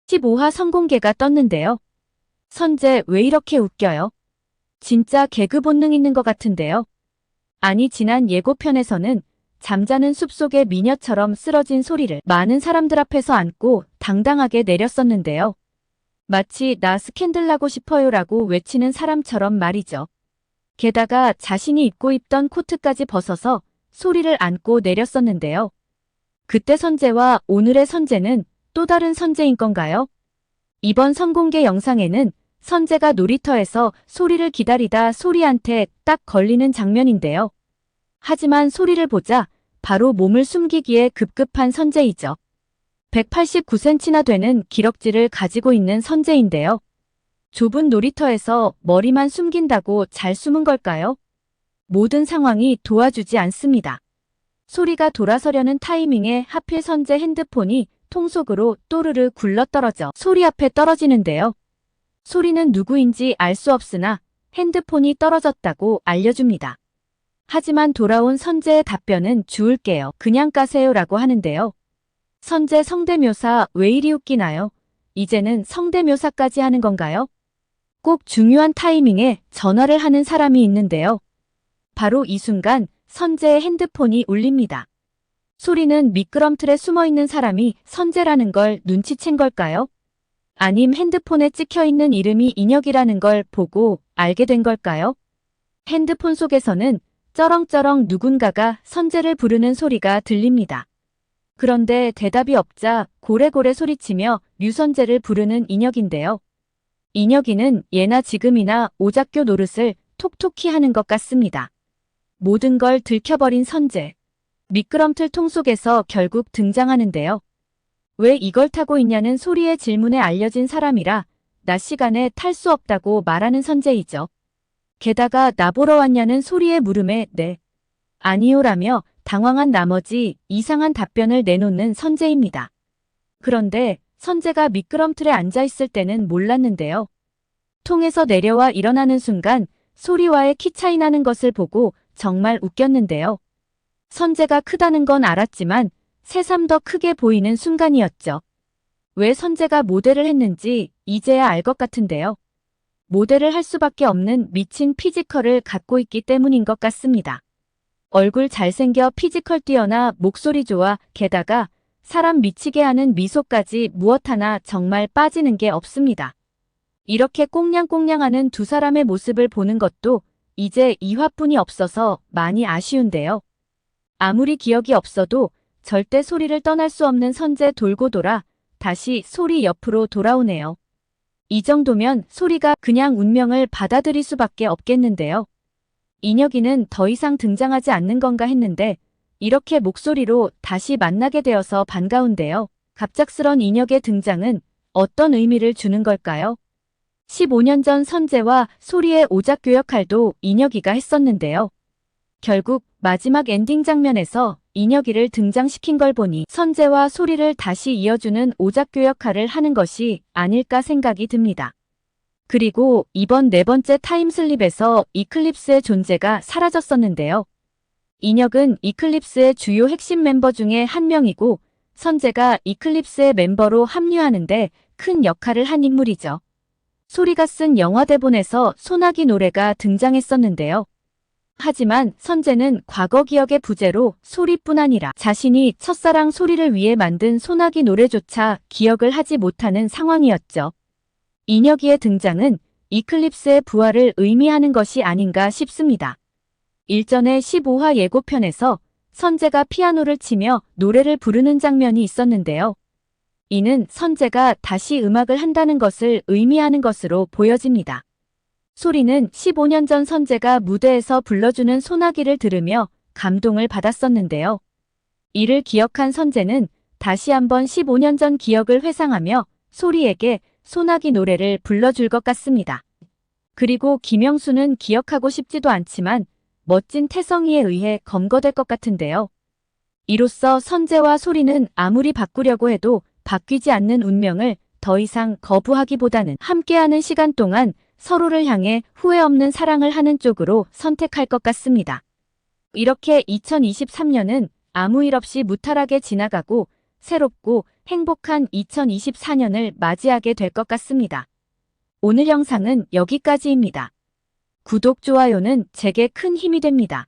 15화 선공개가 떴는데요. 선재 왜 이렇게 웃겨요? 진짜 개그 본능 있는 것 같은데요. 아니 지난 예고편에서는 잠자는 숲속의 미녀처럼 쓰러진 소리를 많은 사람들 앞에서 안고 당당하게 내렸었는데요. 마치 나 스캔들 나고 싶어요라고 외치는 사람처럼 말이죠. 게다가 자신이 입고 있던 코트까지 벗어서 소리를 안고 내렸었는데요. 그때 선재와 오늘의 선재는 또 다른 선재인 건가요? 이번 선공개 영상에는 선재가 놀이터에서 소리를 기다리다 소리한테 딱 걸리는 장면인데요. 하지만 소리를 보자 바로 몸을 숨기기에 급급한 선재이죠. 189cm나 되는 기럭지를 가지고 있는 선재인데요. 좁은 놀이터에서 머리만 숨긴다고 잘 숨은 걸까요? 모든 상황이 도와주지 않습니다. 소리가 돌아서려는 타이밍에 하필 선재 핸드폰이 통 속으로 또르르 굴러떨어져 소리 앞에 떨어지는데요. 소리는 누구인지 알 수 없으나 핸드폰이 떨어졌다고 알려줍니다. 하지만 돌아온 선재의 답변은 주울게요. 그냥 까세요 라고 하는데요. 선재 성대묘사 왜 이리 웃기나요? 이제는 성대묘사까지 하는 건가요? 꼭 중요한 타이밍에 전화를 하는 사람이 있는데요. 바로 이 순간 선재의 핸드폰이 울립니다. 소리는 미끄럼틀에 숨어있는 사람이 선재라는 걸 눈치챈 걸까요? 아님 핸드폰에 찍혀있는 이름이 인혁이라는 걸 보고 알게 된 걸까요? 핸드폰 속에서는 쩌렁쩌렁 누군가가 선재를 부르는 소리가 들립니다. 그런데 대답이 없자 고래고래 소리치며 류선재를 부르는 인혁인데요. 인혁이는 예나 지금이나 오작교 노릇을 톡톡히 하는 것 같습니다. 모든 걸 들켜버린 선재. 미끄럼틀 통 속에서 결국 등장하는데요. 왜 이걸 타고 있냐는 소리의 질문에 알려진 사람이라 낮 시간에 탈 수 없다고 말하는 선재이죠. 게다가 나보러 왔냐는 소리의 물음에 네, 아니요라며 당황한 나머지 이상한 답변을 내놓는 선재입니다. 그런데 선재가 미끄럼틀에 앉아있을 때는 몰랐는데요. 통에서 내려와 일어나는 순간 소리와의 키 차이 나는 것을 보고 정말 웃겼는데요. 선재가 크다는 건 알았지만 새삼 더 크게 보이는 순간이었죠. 왜 선재가 모델을 했는지 이제야 알 것 같은데요. 모델을 할 수밖에 없는 미친 피지컬을 갖고 있기 때문인 것 같습니다. 얼굴 잘생겨 피지컬 뛰어나 목소리 좋아 게다가 사람 미치게 하는 미소까지 무엇 하나 정말 빠지는 게 없습니다. 이렇게 꽁냥꽁냥하는 두 사람의 모습을 보는 것도 이제 2화뿐이 없어서 많이 아쉬운데요. 아무리 기억이 없어도 절대 소리를 떠날 수 없는 선재 돌고 돌아 다시 소리 옆으로 돌아오네요. 이 정도면 소리가 그냥 운명을 받아들일 수밖에 없겠는데요. 인혁이는 더 이상 등장하지 않는 건가 했는데 이렇게 목소리로 다시 만나게 되어서 반가운데요. 갑작스런 인혁의 등장은 어떤 의미를 주는 걸까요? 15년 전 선재와 소리의 오작교 역할도 인혁이가 했었는데요. 결국 마지막 엔딩 장면에서 인혁이를 등장시킨 걸 보니 선재와 소리를 다시 이어주는 오작교 역할을 하는 것이 아닐까 생각이 듭니다. 그리고 이번 네 번째 타임슬립에서 이클립스의 존재가 사라졌었는데요. 인혁은 이클립스의 주요 핵심 멤버 중에 한 명이고 선재가 이클립스의 멤버로 합류하는데 큰 역할을 한 인물이죠. 소리가 쓴 영화 대본에서 소나기 노래가 등장했었는데요. 하지만 선재는 과거 기억의 부재로 소리뿐 아니라 자신이 첫사랑 소리를 위해 만든 소나기 노래조차 기억을 하지 못하는 상황이었죠. 인혁이의 등장은 이클립스의 부활을 의미하는 것이 아닌가 싶습니다. 일전에 15화 예고편에서 선재가 피아노를 치며 노래를 부르는 장면이 있었는데요. 이는 선재가 다시 음악을 한다는 것을 의미하는 것으로 보여집니다. 소리는 15년 전 선재가 무대에서 불러주는 소나기를 들으며 감동을 받았었는데요. 이를 기억한 선재는 다시 한번 15년 전 기억을 회상하며 소리에게 소나기 노래를 불러줄 것 같습니다. 그리고 김영수는 기억하고 싶지도 않지만 멋진 태성이에 의해 검거될 것 같은데요. 이로써 선재와 소리는 아무리 바꾸려고 해도 바뀌지 않는 운명을 더 이상 거부하기보다는 함께하는 시간 동안 서로를 향해 후회 없는 사랑을 하는 쪽으로 선택할 것 같습니다. 이렇게 2023년은 아무 일 없이 무탈하게 지나가고 새롭고 행복한 2024년을 맞이하게 될 것 같습니다. 오늘 영상은 여기까지입니다. 구독, 좋아요는 제게 큰 힘이 됩니다.